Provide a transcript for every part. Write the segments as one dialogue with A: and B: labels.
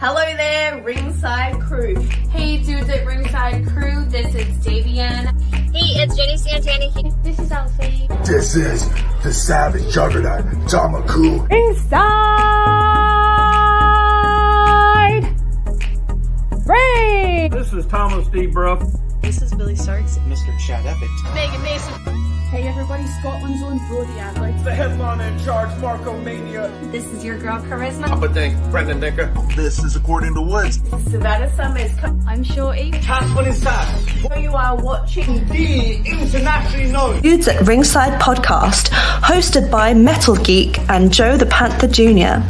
A: Hello there, Ringside Crew.
B: Hey dudes at Ringside Crew, this is Davian.
C: Hey, it's Jenny Santana.
B: This is Alfie.
D: This is the Savage Juggernaut, Damaku.
E: Inside Ring!
F: This is Thomas D. Bruff.
G: This is Billy Starks.
H: Mr. Chad Epic.
C: Megan Mason.
E: Hey everybody, Scotland's own Brody Adler.
F: The headliner in charge, Marco Mania.
B: This is your girl Charisma.
H: Papa Dink, Brendan Dinker.
D: This is According to Woods.
A: Savannah Summers.
B: I'm Shorty.
F: Casper inside.
A: You are watching
F: The internationally known
I: Dudes at Ringside podcast, hosted by Metal Geek and Joe the Panther Jr.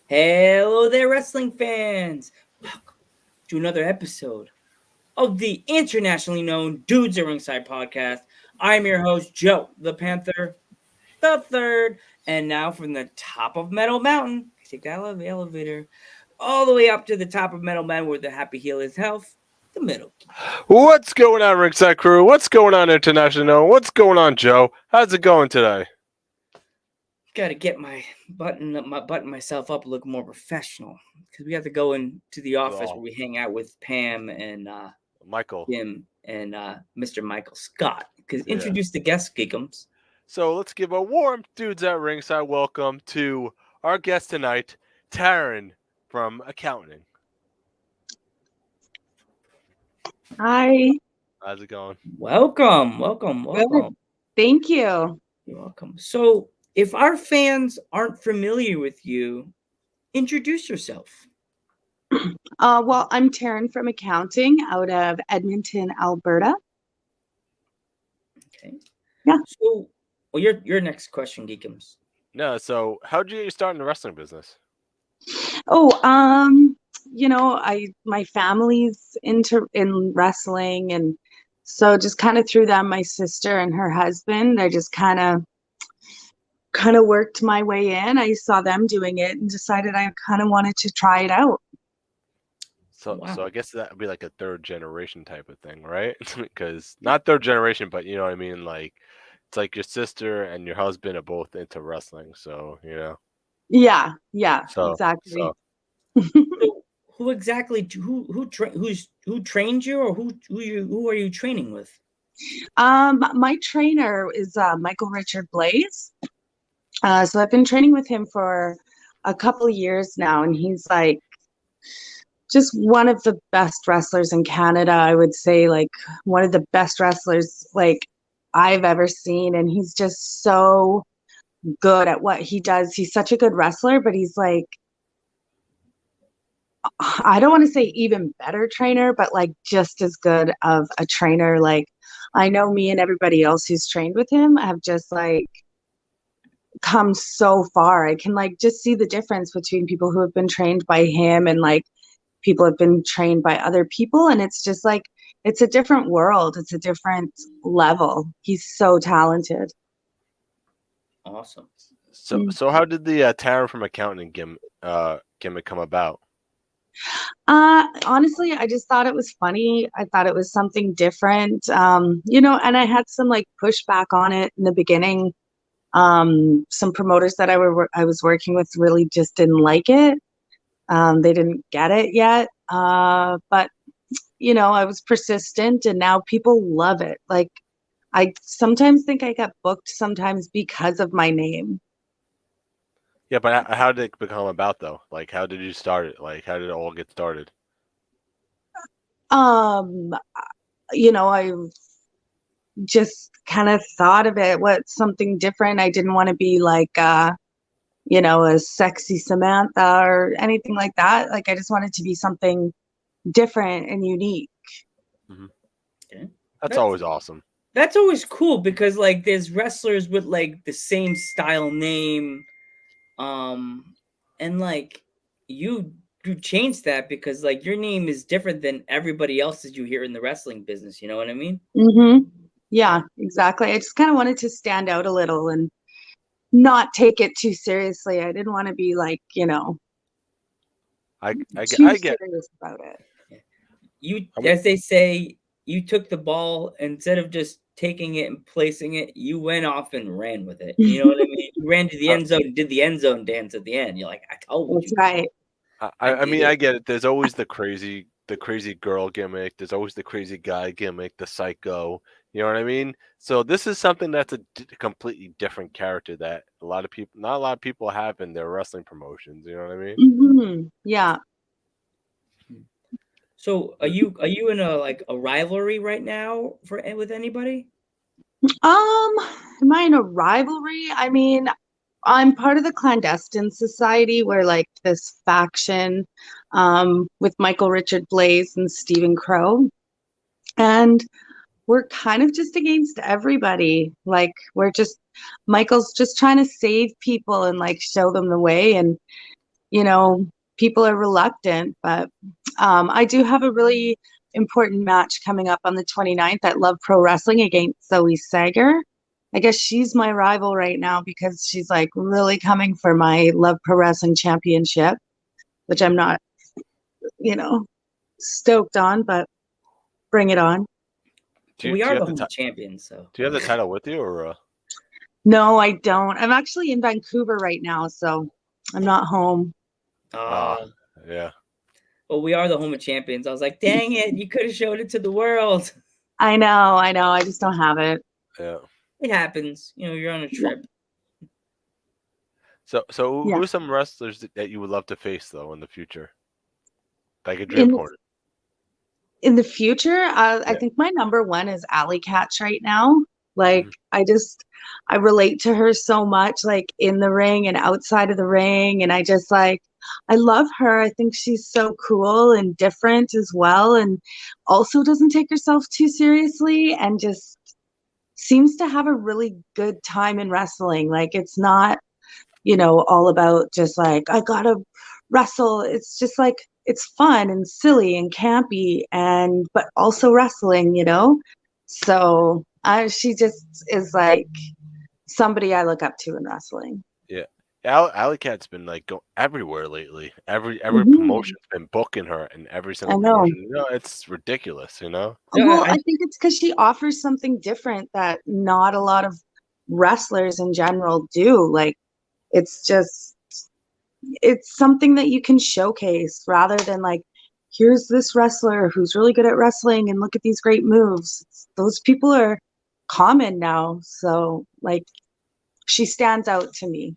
J: Hello there, wrestling fans. Welcome to another episode of the internationally known Dudes at Ringside podcast. I'm your host, Joe the Panther the Third, and now from the top of Metal Mountain, take that elevator all the way up to the top of Metal Mountain where the happy heel is health, the Metal Geek.
K: What's going on, Ringside Crew? What's going on, International? What's going on, Joe? How's it going today?
J: Got to get my button myself up, look more professional, because we have to go into the office where we hang out with Pam and
K: Michael,
J: Jim, and Mr. Michael Scott. Because introduce the guest, Geekums.
K: So let's give a warm Dudes at Ringside welcome to our guest tonight, Taryn from accounting.
G: Hi.
K: How's it going?
J: Welcome.
G: Thank you.
J: You're welcome. So, if our fans aren't familiar with you, introduce yourself.
G: Well, I'm Taryn from accounting out of Edmonton, Alberta.
J: Okay.
G: Yeah.
J: So, your next question, Geekums.
K: No, so how'd you get started in the wrestling business?
G: My family's in wrestling, and so just kind of through them, my sister and her husband, I just kind of worked my way in. I saw them doing it and decided I kind of wanted to try it out.
K: So,
J: Wow.
K: So I guess that would be like a third generation type of thing, right? Because not third generation, but you know what I mean? Like, it's like your sister and your husband are both into wrestling. So, you know.
G: Yeah,
K: So,
G: exactly.
K: so-
J: So, who exactly who trained you, or who are you training with?
G: My trainer is Michael Richard Blaze. So I've been training with him for a couple of years now, and he's like just one of the best wrestlers in Canada. I would say like one of the best wrestlers like I've ever seen, and he's just so good at what he does. He's such a good wrestler, but he's like, I don't want to say even better trainer, but like just as good of a trainer. Like I know me and everybody else who's trained with him have just like come so far. I can like just see the difference between people who have been trained by him and like people have been trained by other people, and it's just like it's a different world, it's a different level. He's so talented.
J: Awesome.
K: So how did the Taryn from accounting gimmick come about?
G: Honestly, I just thought it was funny. I thought it was something different, and I had some like pushback on it in the beginning. Some promoters that I was working with really just didn't like it. They didn't get it yet. But I was persistent, and now people love it. Like I sometimes think I got booked sometimes because of my name.
K: Yeah, but how did it become about though? Like, how did you start it? Like, how did it all get started?
G: I just kind of thought of it, something different. I didn't want to be like, a sexy Samantha or anything like that. Like, I just wanted to be something different and unique.
K: Mm-hmm.
J: Okay.
K: That's always awesome.
J: That's always cool because like there's wrestlers with like the same style name, and like you changed that because like your name is different than everybody else's you hear in the wrestling business. You know what I mean?
G: Mm-hmm. Yeah, exactly. I just kind of wanted to stand out a little and not take it too seriously. I didn't want to be like,
K: I get
G: serious about it.
J: You, as they say, you took the ball instead of just taking it and placing it, you went off and ran with it. You know what I mean? You ran to the end zone, did the end zone dance at the end. You're like, I told
G: That's
J: you.
G: right.
K: I mean, I get it. There's always the crazy girl gimmick. There's always the crazy guy gimmick, the psycho. You know what I mean? So this is something that's a completely different character that not a lot of people have in their wrestling promotions. You know what I mean?
G: Mm-hmm. Yeah.
J: So are you in a rivalry right now with anybody?
G: Am I in a rivalry? I mean, I'm part of the clandestine society where like this faction with Michael Richard Blaze and Stephen Crow. And we're kind of just against everybody. Like Michael's just trying to save people and like show them the way. And, people are reluctant, but I do have a really important match coming up on the 29th at Love Pro Wrestling against Zoe Sager. I guess she's my rival right now because she's like really coming for my Love Pro Wrestling Championship, which I'm not, stoked on, but bring it on.
J: We are the home champions, so.
K: Do you have the title with you, or?
G: No, I don't. I'm actually in Vancouver right now, so I'm not home.
K: Yeah.
J: Well, we are the home of champions. I was like, dang it, you could have showed it to the world.
G: I know. I just don't have it.
K: Yeah.
J: It happens. You're on a trip.
K: So who are some wrestlers that you would love to face though in the future? Like a dream opponent.
G: In the future, I think my number one is Alley Catch right now. Like I relate to her so much, like in the ring and outside of the ring. And I love her. I think she's so cool and different as well. And also doesn't take herself too seriously and just seems to have a really good time in wrestling. Like it's not, all about just like, I gotta wrestle. It's just like, it's fun and silly and campy but also wrestling, So she just is like somebody I look up to in wrestling.
K: Yeah. Alley Cat's been like going everywhere lately. Every promotion's been booking her in every single promotion. It's ridiculous,
G: Well, I think it's because she offers something different that not a lot of wrestlers in general do. Like it's something that you can showcase rather than like, here's this wrestler who's really good at wrestling and look at these great moves. Those people are common now. So like she stands out to me.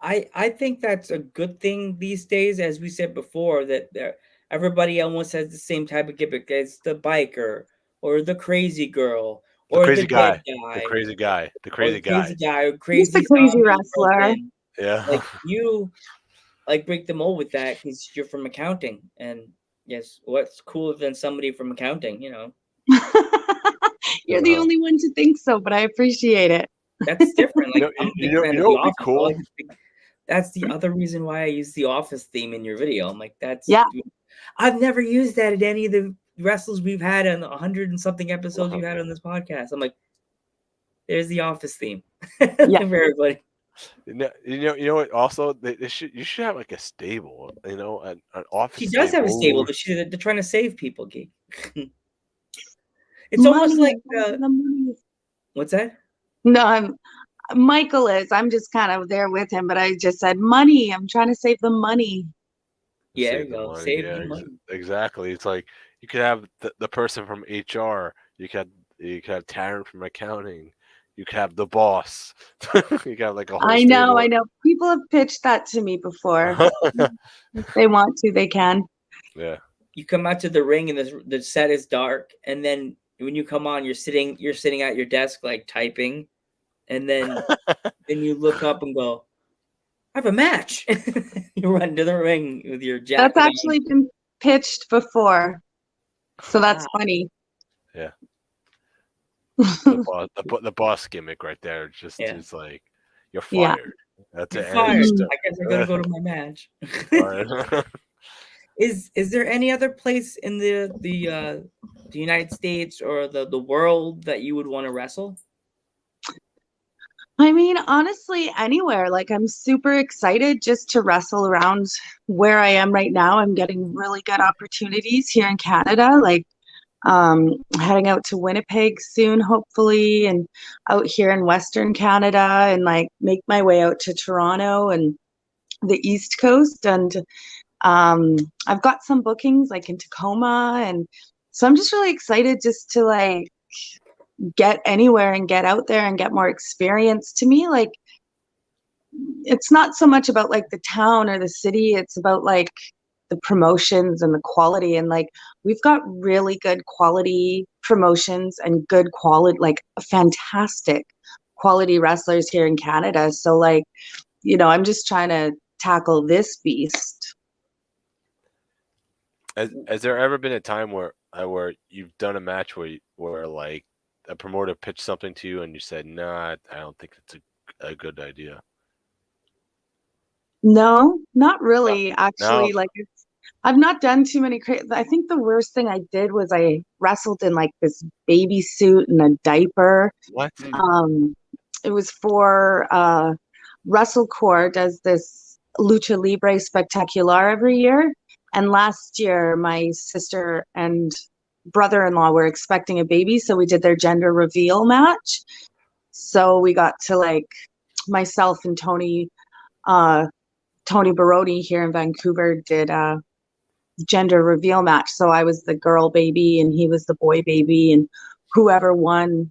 J: I think that's a good thing these days, as we said before, that everybody almost has the same type of gimmick. It's the biker or the crazy girl or the guy.
K: The crazy guy.
J: Or crazy
G: He's the crazy wrestler.
J: Person.
K: Yeah.
J: Like you break the mold with that because you're from accounting. And yes, what's cooler than somebody from accounting,
G: You're the only one to think so, but I appreciate it.
J: That's different. Like
K: it'd be cool.
J: That's the other reason why I use the Office theme in your video. I'm like, I've never used that in any of the wrestlers we've had in 100 and something episodes you had on this podcast. I'm like, there's the Office theme for everybody.
K: You know what? Also, you should have like a stable. An office.
J: She does have a stable, but they're trying to save people, Geek. It's almost like what's that?
G: No, Michael is. I'm just kind of there with him, but I just said money. I'm trying to save the money.
J: Yeah, there you go. Save the money.
K: Exactly. It's like you could have the person from HR. You could have Taryn from accounting. You could have the boss. You got like a whole
G: I know. People have pitched that to me before. If they want to, they can.
K: Yeah.
J: You come out to the ring and the set is dark, and then when you come on, you're sitting at your desk like typing, and then you look up and go, I have a match. You run to the ring with your jacket.
G: That's actually been pitched before, so that's funny.
K: Yeah. The boss gimmick right there just is like, you're fired.
J: Yeah.
K: That's
J: you're
K: it.
J: Fired. I guess I gotta go to my match. Is there any other place in the United States or the world that you would want to wrestle?
G: I mean, honestly, anywhere. Like, I'm super excited just to wrestle around where I am right now. I'm getting really good opportunities here in Canada. Like, Heading out to Winnipeg soon, hopefully, and out here in Western Canada, and like make my way out to Toronto and the East Coast. And I've got some bookings like in Tacoma, and so I'm just really excited just to like get anywhere and get out there and get more experience. To me, like, it's not so much about like the town or the city, it's about like the promotions and the quality. And like, we've got really good quality promotions and good quality, like fantastic quality wrestlers here in Canada. So like, you know, I'm just trying to tackle this beast.
K: Has there ever been a time where you've done a match where like a promoter pitched something to you and you said, "Nah, I don't think it's a good idea"?
G: No, not really. Actually,
K: No.
G: like I've not done too many I think the worst thing I did was I wrestled in like this baby suit and a diaper.
K: What?
G: It was for WrestleCore does this Lucha Libre Spectacular every year. And last year, my sister and brother-in-law were expecting a baby, so we did their gender reveal match. So we got to like myself and Tony Barodi here in Vancouver did a gender reveal match. So I was the girl baby and he was the boy baby, and whoever won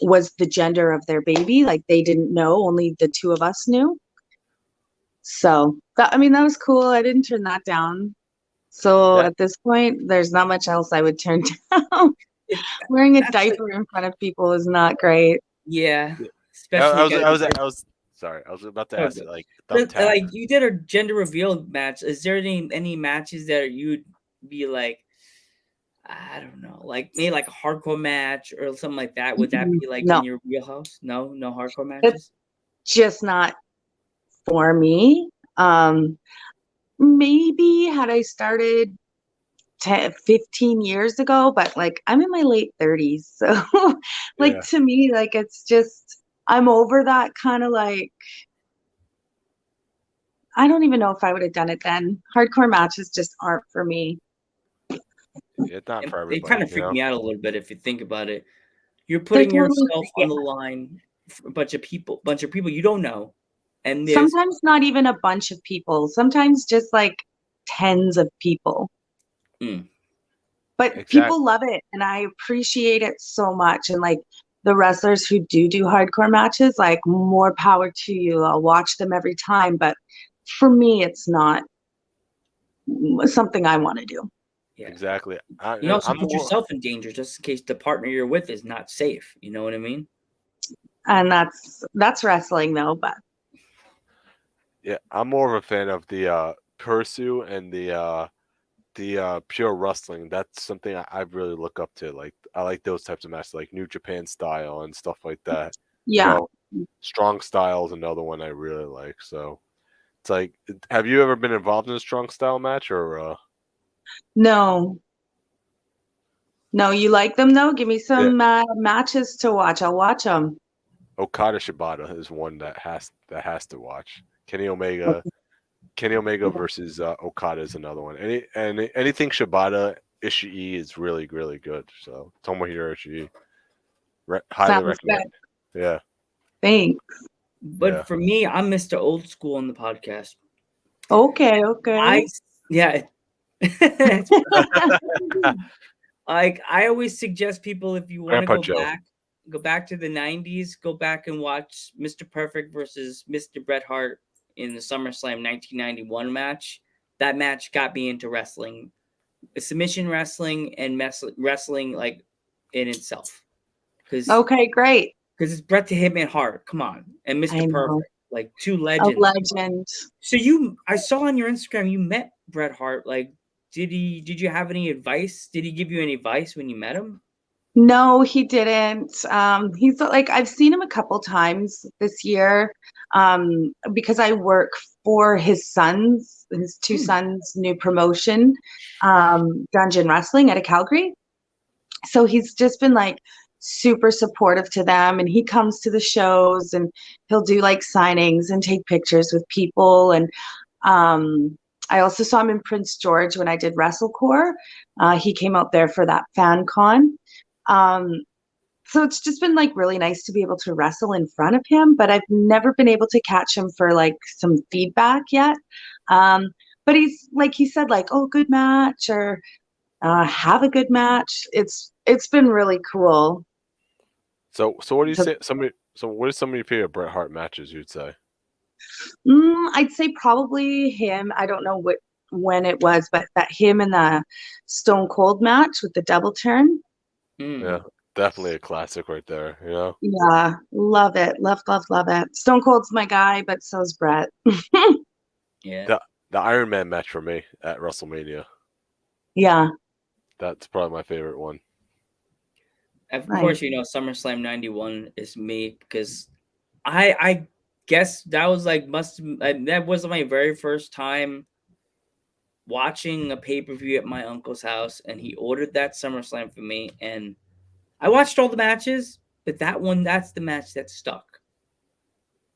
G: was the gender of their baby. Like they didn't know, only the two of us knew. So that was cool. I didn't turn that down. So at this point, there's not much else I would turn down. Wearing a diaper in front of people is not great.
J: Yeah.
K: Especially I was sorry. I was about to ask it like
J: you did a gender reveal match. Is there any matches that you'd be like, I don't know, like maybe like a hardcore match or something like that? Would that be like in your wheelhouse? No hardcore matches?
G: It's just not for me. Maybe had I started 15 years ago, but like I'm in my late 30s. So like to me, like it's just, I'm over that kind of like, I don't even know if I would have done it then. Hardcore matches just aren't for me.
K: It's not for everybody.
J: They kind of freak me out a little bit if you think about it. You're putting yourself on the line for a bunch of people you don't know. And
G: sometimes not even a bunch of people, sometimes just like tens of people. But people love it and I appreciate it so much. And like the wrestlers who do hardcore matches, like more power to you. I'll watch them every time. But for me, it's not something I want to do.
K: Yeah. Exactly.
J: You also put yourself in danger just in case the partner you're with is not safe. You know what I mean?
G: And that's wrestling though, but
K: yeah, I'm more of a fan of the Pursuit and the pure wrestling. That's something I really look up to. Like I like those types of matches, like New Japan style and stuff like that.
G: Yeah.
K: Strong style is another one I really like. So it's like, have you ever been involved in a strong style match or?
G: No, you like them though? Give me some matches to watch. I'll watch them.
K: Okada Shibata is one that has to watch. Kenny Omega versus Okada is another one. Anything Shibata Ishii is really, really good. So Tomohiro Ishii, highly recommend. Yeah.
G: Thanks.
J: But for me, I'm Mr. Old School on the podcast.
G: Okay.
J: Like I always suggest people, if you want to go back to the 90s, go back and watch Mr. Perfect versus Mr. Bret Hart in the SummerSlam 1991 match. That match got me into wrestling, submission wrestling and wrestling like in itself.
G: Okay, great.
J: Because it's Bret the Hitman Hart, come on, and Mr. Perfect, like two legends.
G: A legend.
J: So I saw on your Instagram you met Bret Hart. Like, did you have any advice? Did he give you any advice when you met him?
G: No, he didn't. He's like, I've seen him a couple times this year because I work for his two sons' new promotion, Dungeon Wrestling out of Calgary. So he's just been like super supportive to them, and he comes to the shows and he'll do like signings and take pictures with people. And I also saw him in Prince George when I did WrestleCore. He came out there for that fan con. So it's just been like really nice to be able to wrestle in front of him, but I've never been able to catch him for like some feedback yet. But he's like he said, like, oh, good match, or have a good match. It's been really cool.
K: So what do you say? So what are some of your favorite Bret Hart matches? You'd say?
G: I'd say probably him. I don't know when it was, but that him in the Stone Cold match with the double turn.
K: Yeah, definitely a classic right there. You know?
G: Yeah, love it. Love it. Stone Cold's my guy, but so's Bret.
J: Yeah.
K: The Iron Man match for me at WrestleMania.
G: Yeah.
K: That's probably my favorite one.
J: Of course, SummerSlam 91 is me because I guess that was like that was my very first time watching a pay-per-view at my uncle's house, and he ordered that SummerSlam for me, and I watched all the matches, but that's the match that stuck.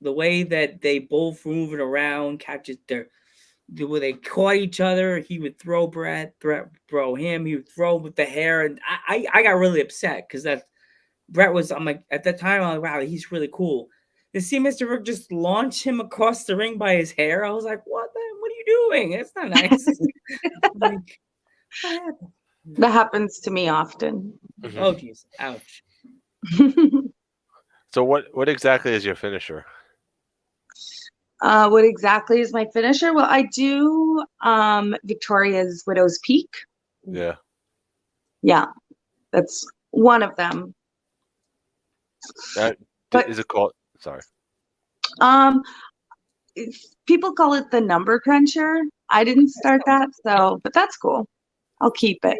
J: The way that they both moving around, catches the way they caught each other, he would throw Bret throw him, he would throw with the hair, and I got really upset because Bret was, I'm like, at that time, I'm like, wow, he's really cool. To see Mr. Rick just launch him across the ring by his hair, I was like, what are you doing? It's not nice. Like, what happened?
G: That happens to me often.
J: Oh, jeez. Ouch.
K: So what exactly is your finisher?
G: What exactly is my finisher? Well, I do Victoria's Widow's Peak.
K: Yeah.
G: Yeah, that's one of them.
K: Is it called? Sorry.
G: People call it the number cruncher. I didn't start that, but that's cool. I'll keep it.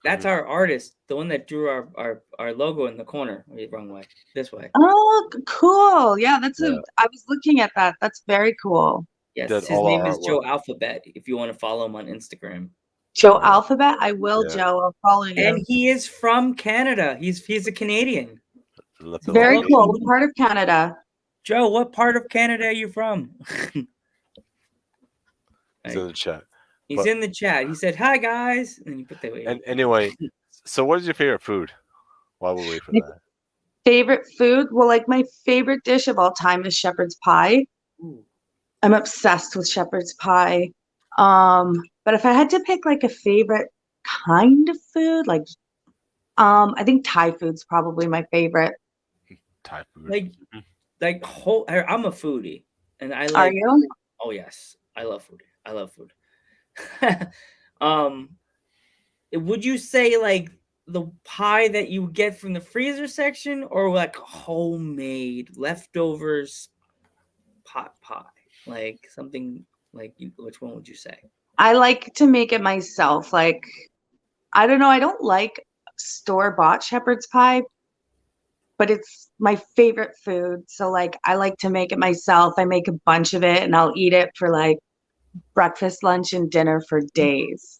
J: That's our artist, the one that drew our logo in the corner. Wrong way. This way.
G: Oh, cool. Yeah, I was looking at that. That's very cool.
J: Yes, his name is Joe Alphabet, if you want to follow him on Instagram.
G: Joe Alphabet? I will, Joe. I'll follow you.
J: And he is from Canada. He's a Canadian.
G: Very cool. What part of Canada?
J: Joe, what part of Canada are you from?
K: He's in the chat.
J: He's in the chat. He said, "Hi guys," and you put that way.
K: And anyway, so what is your favorite food? While we wait for that.
G: Favorite food? Well, like my favorite dish of all time is shepherd's pie.
J: Ooh.
G: I'm obsessed with shepherd's pie. But if I had to pick like a favorite kind of food, like I think Thai food's probably my favorite.
K: Thai food.
J: I'm a foodie, and I like.
G: Are you?
J: Oh yes, I love food. Would you say like the pie that you get from the freezer section, or like homemade leftovers pot pie, like something like you? Which one would you say?
G: I like to make it myself. Like, I don't know. I don't like store-bought shepherd's pie, but it's my favorite food. So like, I like to make it myself. I make a bunch of it and I'll eat it for like breakfast, lunch, and dinner for days.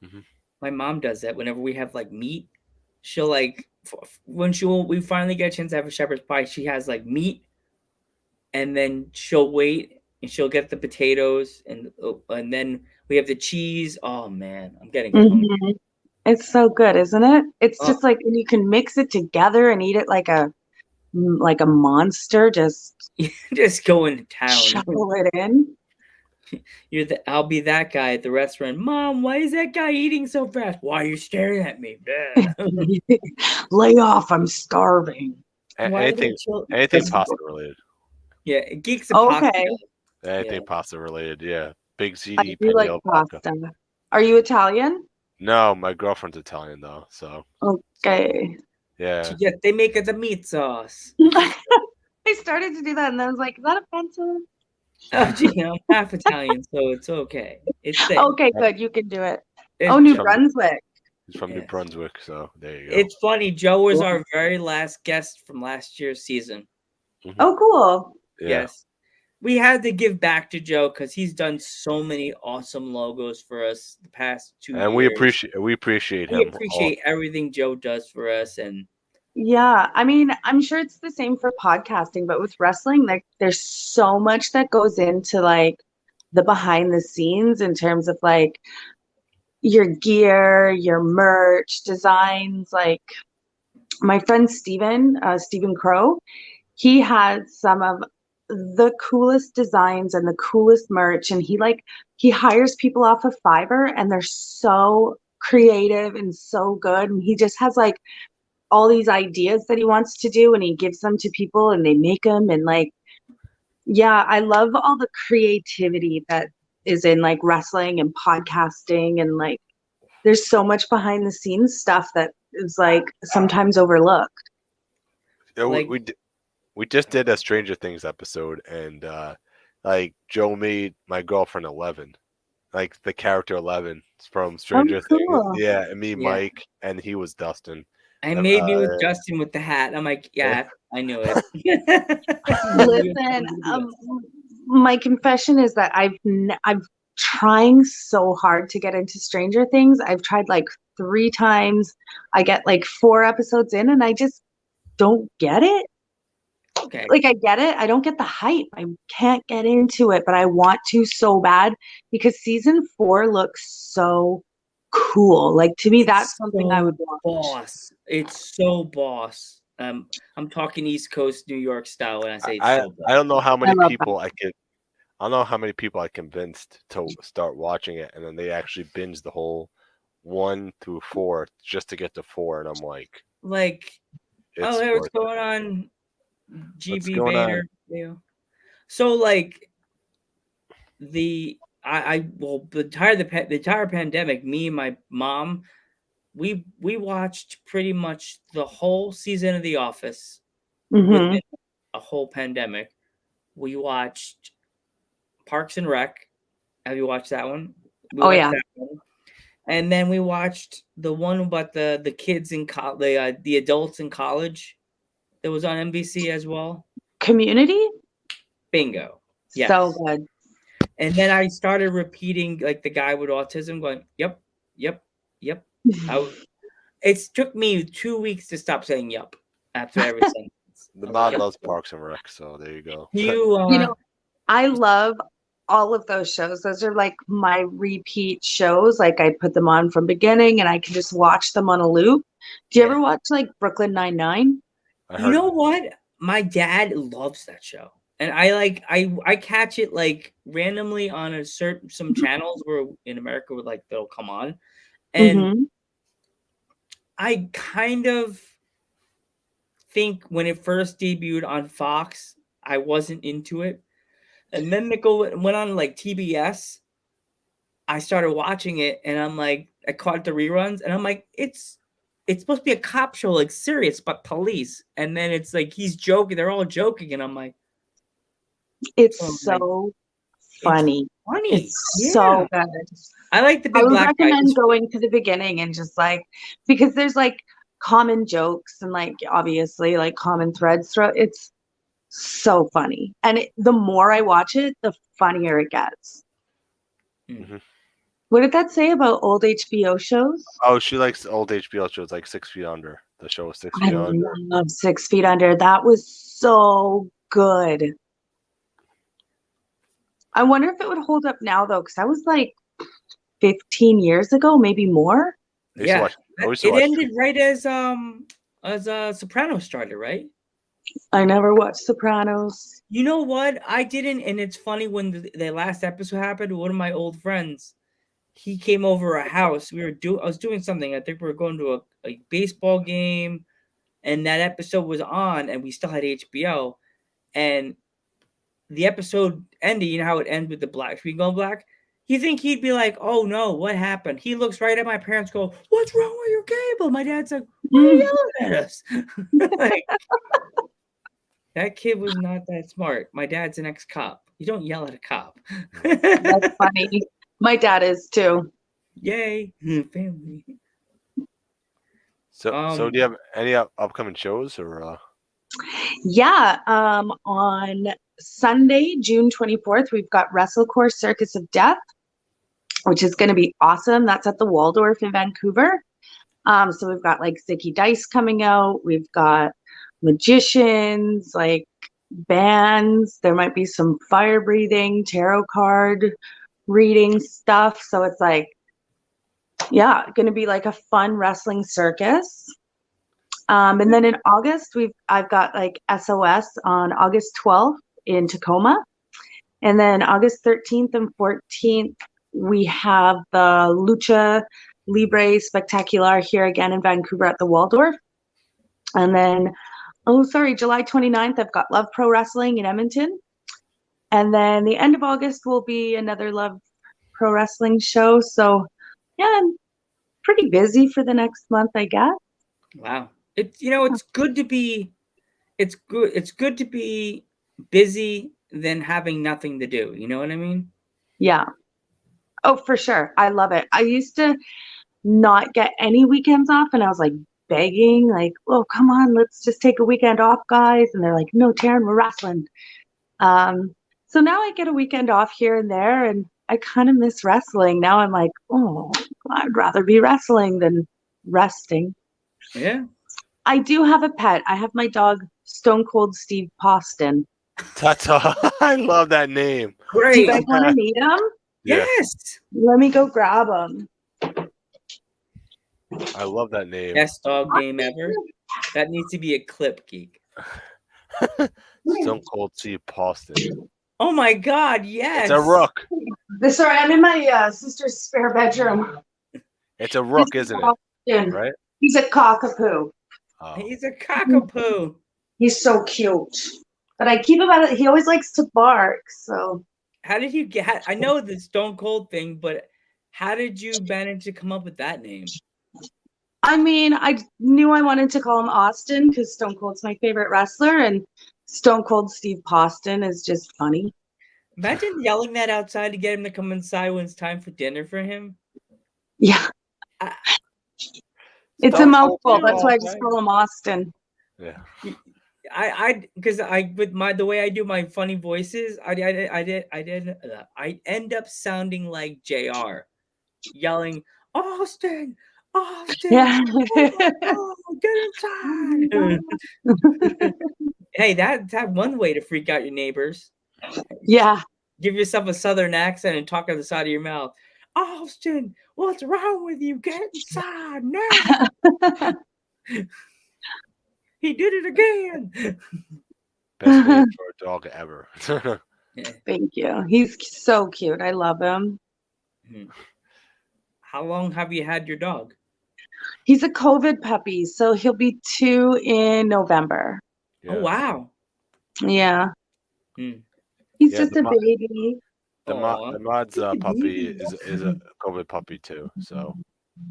J: Mm-hmm. My mom does that whenever we have like meat. She'll like when we finally get a chance to have a shepherd's pie, she has like meat, and then she'll wait and she'll get the potatoes and then we have the cheese. Oh man, I'm getting hungry.
G: It's so good, isn't it? It's just like you can mix it together and eat it like a monster. Just
J: go into town.
G: Shovel it in.
J: I'll be that guy at the restaurant. Mom, why is that guy eating so fast? Why are you staring at me?
G: Lay off, I'm starving.
K: Anything pasta related.
J: Yeah, geeks
G: of pasta.
K: Anything pasta related, yeah. Big ZD.
G: I do like pasta. Are you Italian?
K: No, my girlfriend's Italian though, so.
G: Okay.
K: Yeah.
J: They make the meat sauce.
G: I started to do that and I was like, is that offensive?
J: Oh, gee, I'm half Italian, so it's okay. It's there.
G: Okay, good. You can do it. New Brunswick.
K: He's from New Brunswick, so there you go.
J: It's funny. Joe was our very last guest from last year's season.
K: Mm-hmm.
G: Oh, cool.
K: Yeah.
J: Yes. We had to give back to Joe because he's done so many awesome logos for us the past 2 years.
K: And we appreciate him. We appreciate
J: everything Joe does for us. And
G: yeah, I mean, I'm sure it's the same for podcasting, but with wrestling, like there's so much that goes into like the behind the scenes in terms of like your gear, your merch, designs. Like my friend Stephen Crow, he has some of the coolest designs and the coolest merch, and he hires people off of Fiverr, and they're so creative and so good, and he just has like all these ideas that he wants to do, and he gives them to people and they make them. And like, yeah, I love all the creativity that is in like wrestling and podcasting, and like there's so much behind the scenes stuff that is like sometimes overlooked.
K: Yeah,
J: Like-
K: we just did a Stranger Things episode, and like Joe made my girlfriend 11, like the character 11 from Stranger
G: cool.
K: Things. Yeah, and me,
J: Yeah.
K: Mike, and he was Dustin.
J: I made me with Justin with the hat. I'm like, yeah, I knew it.
G: Listen, my confession is that I'm trying so hard to get into Stranger Things. I've tried like 3 times. I get like 4 episodes in, and I just don't get it.
J: Okay.
G: Like I get it. I don't get the hype. I can't get into it, but I want to so bad because season 4 looks so cool. Like to me, that's something I would watch.
J: Boss. It's so boss. I'm talking East Coast New York style when I say
K: I
J: so boss.
K: I don't know how many
G: love
K: people I don't know how many people I convinced to start watching it, and then they actually binge the whole 1 through 4 just to get to 4, and I'm like,
J: hey, what's
K: worth it.
J: going on?
K: What's
J: GB
K: going
J: Bader. Yeah. So like the entire pandemic, me and my mom, we watched pretty much the whole season of The Office within a whole pandemic. We watched Parks and Rec. Have you watched that one?
G: Yeah.
J: That one. And then we watched the one about the kids in college, the adults in college. That was on NBC as well.
G: Community?
J: Bingo. Yes.
G: So good.
J: And then I started repeating like the guy with autism going, yep. It took me 2 weeks to stop saying yup after every sentence.
K: The mod loves Parks and Rec, so there you go.
G: You know, I love all of those shows. Those are like my repeat shows. Like I put them on from beginning and I can just watch them on a loop. Do you ever watch like Brooklyn Nine-Nine?
J: You know what? My dad loves that show. And I catch it like randomly on some channels where in America would like they'll come on. And I kind of think when it first debuted on Fox, I wasn't into it. And then it went on like TBS. I started watching it and I'm like, I caught the reruns and I'm like, it's supposed to be a cop show, like serious, but police. And then it's like he's joking, they're all joking, and I'm like,
G: it's so funny. It's so good.
J: I like the big
G: I would
J: black
G: recommend
J: guys.
G: going to the beginning and just like because there's like common jokes and like obviously like common threads throughout. It's so funny, and the more I watch it, the funnier it gets.
K: Mm-hmm.
G: What did that say about old HBO shows?
K: Oh, she likes old HBO shows like 6 Feet Under. The show was 6 Feet Under.
G: I love 6 Feet Under. That was so good. I wonder if it would hold up now though, because that was like 15 years ago, maybe more.
J: Yeah, it ended right as Sopranos started, right?
G: I never watched Sopranos.
J: You know what? I didn't, and it's funny when the last episode happened. One of my old friends, he came over a house. I was doing something. I think we were going to a baseball game, and that episode was on, and we still had HBO. And the episode ended. You know how it ends with the black screen going black. You think he'd be like, "Oh no, what happened?" He looks right at my parents. Go, "What's wrong with your cable?" My dad's like, "Why are you yelling at us?" Like, that kid was not that smart. My dad's an ex-cop. You don't yell at a cop.
G: That's funny. My dad is too.
J: Yay, family.
K: So do you have any upcoming shows or?
G: Yeah, on Sunday, June 24th, we've got WrestleCore Circus of Death, which is going to be awesome. That's at the Waldorf in Vancouver. So we've got like Zicky Dice coming out. We've got magicians, like bands. There might be some fire breathing, tarot card reading stuff. So it's like, yeah, going to be like a fun wrestling circus. And then in August, I've got like SOS on August 12th in Tacoma. And then August 13th and 14th, we have the Lucha Libre Spectacular here again in Vancouver at the Waldorf. And then, July 29th, I've got Love Pro Wrestling in Edmonton. And then the end of August will be another Love Pro Wrestling show. So, yeah, I'm pretty busy for the next month, I guess.
J: Wow. It's good to be busy than having nothing to do. You know what I mean?
G: Yeah. Oh, for sure. I love it. I used to not get any weekends off, and I was like begging, like, oh, come on, let's just take a weekend off, guys. And they're like, no, Taryn, we're wrestling. So now I get a weekend off here and there, and I kind of miss wrestling. Now I'm like, oh, I'd rather be wrestling than resting.
J: Yeah.
G: I do have a pet. I have my dog, Stone Cold Steve Poston.
K: I love that name.
J: Great.
G: Do you guys want to meet him?
J: Yes.
G: Let me go grab him.
K: I love that name.
J: Best dog name ever. That needs to be a clip, Geek.
K: Stone Cold Steve Poston.
J: Oh my God! Yes.
K: It's a rook.
G: Sorry, I'm in my sister's spare bedroom.
K: It's a rook, isn't it? Right?
G: He's a cockapoo.
K: Oh.
J: He's a cockapoo.
G: He's so cute. But I keep him out of, he always likes to bark, so.
J: How did you get, I know the Stone Cold thing, but how did you manage to come up with that name?
G: I mean, I knew I wanted to call him Austin because Stone Cold's my favorite wrestler, and Stone Cold Steve Poston is just funny.
J: Imagine yelling that outside to get him to come inside when it's time for dinner for him.
G: Yeah. It's a mouthful. That's why I just call him Austin.
K: Yeah.
J: Because with the way I do my funny voices, I end up sounding like JR, yelling, Austin,
G: Yeah.
J: Get inside. Hey, that's one way to freak out your neighbors.
G: Yeah.
J: Give yourself a southern accent and talk out the side of your mouth. Austin, what's wrong with you? Get inside now. He did it again.
K: Best name for a dog ever.
G: Thank you. He's so cute. I love him.
J: How long have you had your dog?
G: He's a COVID puppy, so he'll be 2 in November.
K: Yeah.
J: Oh, wow.
G: Yeah. He's just a baby.
K: The mod's puppy is a COVID puppy too. So.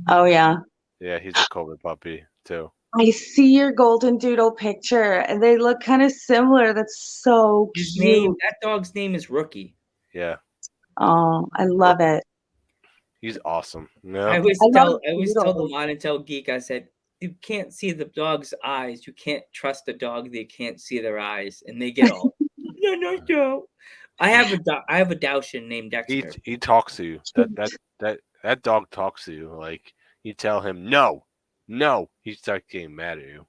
G: Oh yeah.
K: Yeah, he's a COVID puppy too.
G: I see your golden doodle picture, and they look kind of similar. That's so cute.
J: That dog's name is Rookie.
K: Yeah.
G: Oh, I love it.
K: He's awesome. No.
J: I always tell the mod and tell Geek, I said, you can't see the dog's eyes. You can't trust a dog. They can't see their eyes, and they get all. No. I have a Dachshund named Dexter.
K: He talks to you. That dog talks to you. Like you tell him no, he starts getting mad at you.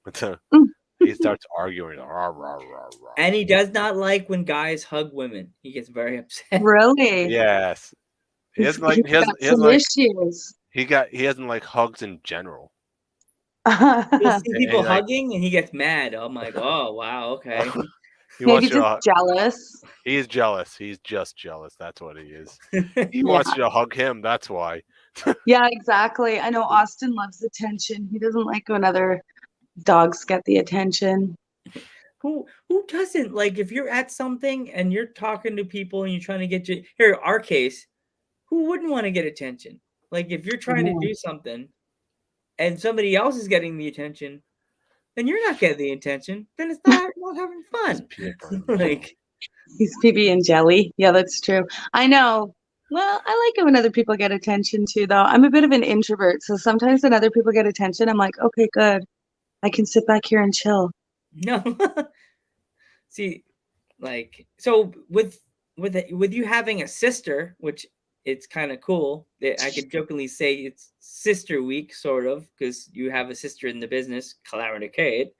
K: He starts arguing. Rah, rah, rah, rah.
J: And he does not like when guys hug women. He gets very upset.
G: Really?
K: Yes. He hasn't like hugs in general.
J: You'll see people hugging and he gets mad. I'm like, oh wow, okay.
G: Maybe just jealous.
K: He is jealous. He's just jealous. That's what he is. He wants you to hug him. That's why.
G: Yeah, exactly. I know Austin loves attention. He doesn't like when other dogs get the attention.
J: Who doesn't? Like if you're at something and you're talking to people and you're trying to get here, our case, who wouldn't want to get attention? Like if you're trying to do something and somebody else is getting the attention, then you're not getting the attention. Then it's not having fun. Like
G: he's PB and jelly. Yeah, that's true. I know. Well, I like it when other people get attention too, though. I'm a bit of an introvert, so sometimes when other people get attention, I'm like, okay, good. I can sit back here and chill.
J: No. See, like so with you having a sister, which it's kind of cool that I could jokingly say it's sister week, sort of, because you have a sister in the business, Calamity Kate.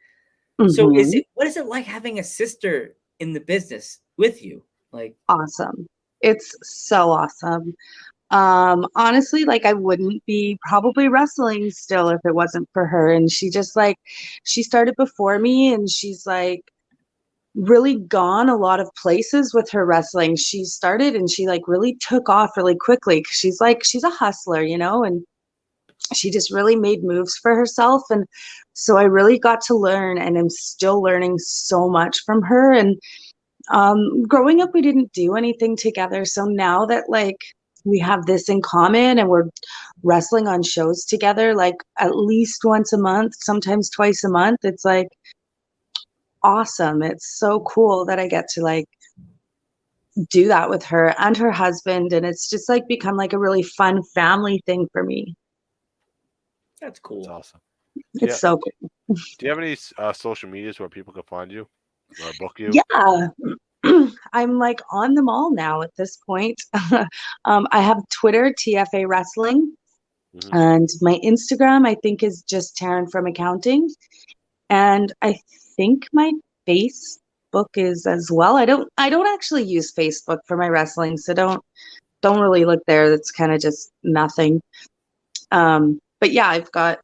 J: So what is it like having a sister in the business with you. Like,
G: awesome. It's so awesome. Honestly, like I wouldn't be probably wrestling still if it wasn't for her. And she just like, she started before me, and she's like really gone a lot of places with her wrestling. She started and she like really took off really quickly, because she's a hustler, you know, and she just really made moves for herself. And so I really got to learn, and I'm still learning so much from her. And growing up, we didn't do anything together. So now that like we have this in common and we're wrestling on shows together, like at least once a month, sometimes twice a month, it's like awesome. It's so cool that I get to like do that with her and her husband. And it's just like become like a really fun family thing for me.
J: that's cool.
K: That's awesome.
G: It's so cool.
K: Do you have any social medias where people can find you or book you?
G: Yeah. I'm like on them all now at this point. I have Twitter, TFA Wrestling, and my Instagram, I think, is just Taryn from Accounting. And I think my Facebook is as well. I don't actually use Facebook for my wrestling, so don't really look there. That's kind of just nothing. But yeah, I've got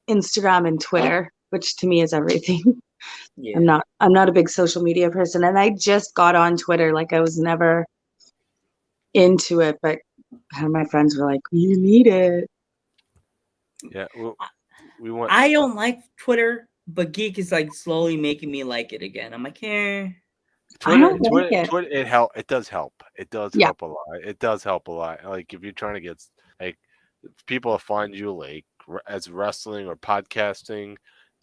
G: Instagram and Twitter, which to me is everything.
J: Yeah.
G: I'm not a big social media person, and I just got on Twitter. Like I was never into it, but my friends were like, "You need it."
K: Yeah, we want.
J: I don't like Twitter, but Geek is like slowly making me like it again. I'm like,
K: Twitter, it does help. It does help a lot. It does help a lot. Like if you're trying to get like people find you like as wrestling or podcasting.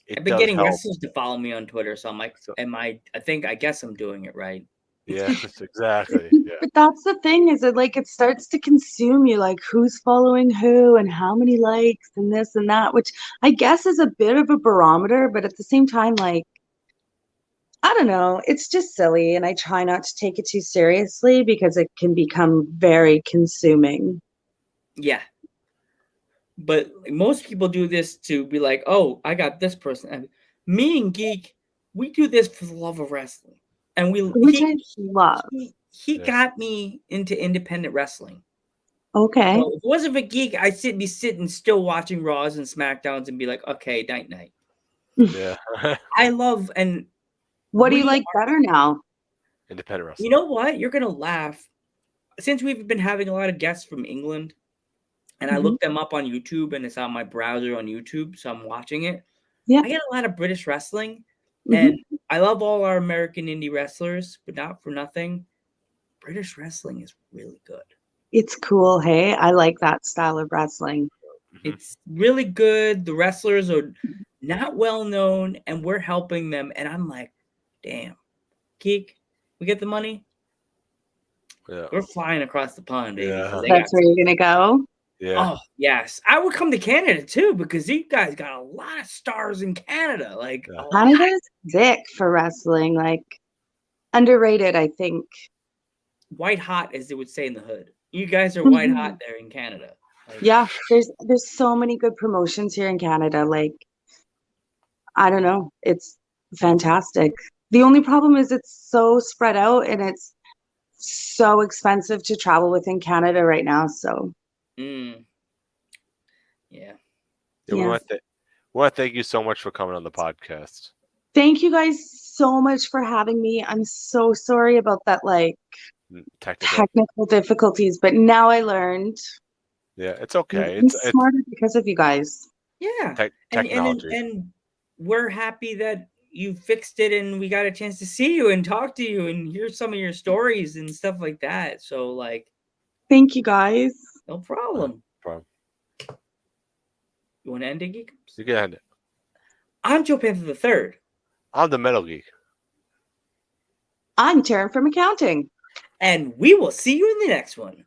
J: I've been getting wrestlers to follow me on Twitter, so I'm like, I guess I'm doing it right.
K: Yeah, exactly. Yeah.
G: But that's the thing, is it like it starts to consume you, like who's following who and how many likes and this and that, which I guess is a bit of a barometer, but at the same time, like, I don't know, it's just silly, and I try not to take it too seriously because it can become very consuming.
J: Yeah. But most people do this to be like, oh, I got this person. And me and Geek, we do this for the love of wrestling. And
G: I love.
J: He got me into independent wrestling.
G: Okay.
J: So if it wasn't for Geek, I'd be sitting still watching Raws and SmackDowns and be like, okay, night.
K: Yeah.
J: I love, and
G: what do you like better now?
K: Independent wrestling.
J: You know what? You're gonna laugh. Since we've been having a lot of guests from England, and I looked them up on YouTube, and it's on my browser on YouTube, so I'm watching it.
G: Yeah.
J: I get a lot of British wrestling, and I love all our American indie wrestlers, but not for nothing. British wrestling is really good.
G: It's cool, hey? I like that style of wrestling.
J: It's really good. The wrestlers are not well known, and we're helping them. And I'm like, damn, Geek, we get the money?
K: Yeah.
J: We're flying across the pond, baby.
K: Yeah.
G: That's where you're going to go?
K: Yeah.
J: Oh, yes. I would come to Canada, too, because you guys got a lot of stars in Canada. Like,
G: Canada's sick for wrestling. Like, underrated, I think.
J: White hot, as they would say in the hood. You guys are white hot there in Canada. Like,
G: yeah, there's so many good promotions here in Canada. Like, I don't know. It's fantastic. The only problem is it's so spread out, and it's so expensive to travel within Canada right now. So,
J: yeah.
K: We want to thank you so much for coming on the podcast.
G: Thank you guys so much for having me. I'm so sorry about that, like, technical difficulties, but now I learned.
K: Yeah, it's okay.
G: I'm smarter because of you guys.
J: Yeah.
K: Technology.
J: And we're happy that you fixed it, and we got a chance to see you and talk to you and hear some of your stories and stuff like that. So, like,
G: thank you guys.
J: No problem.
K: No problem.
J: You want to end it, Geek?
K: You can end it.
J: I'm Joe Panther III.
K: I'm the Metal Geek.
G: I'm Taryn from Accounting.
J: And we will see you in the next one.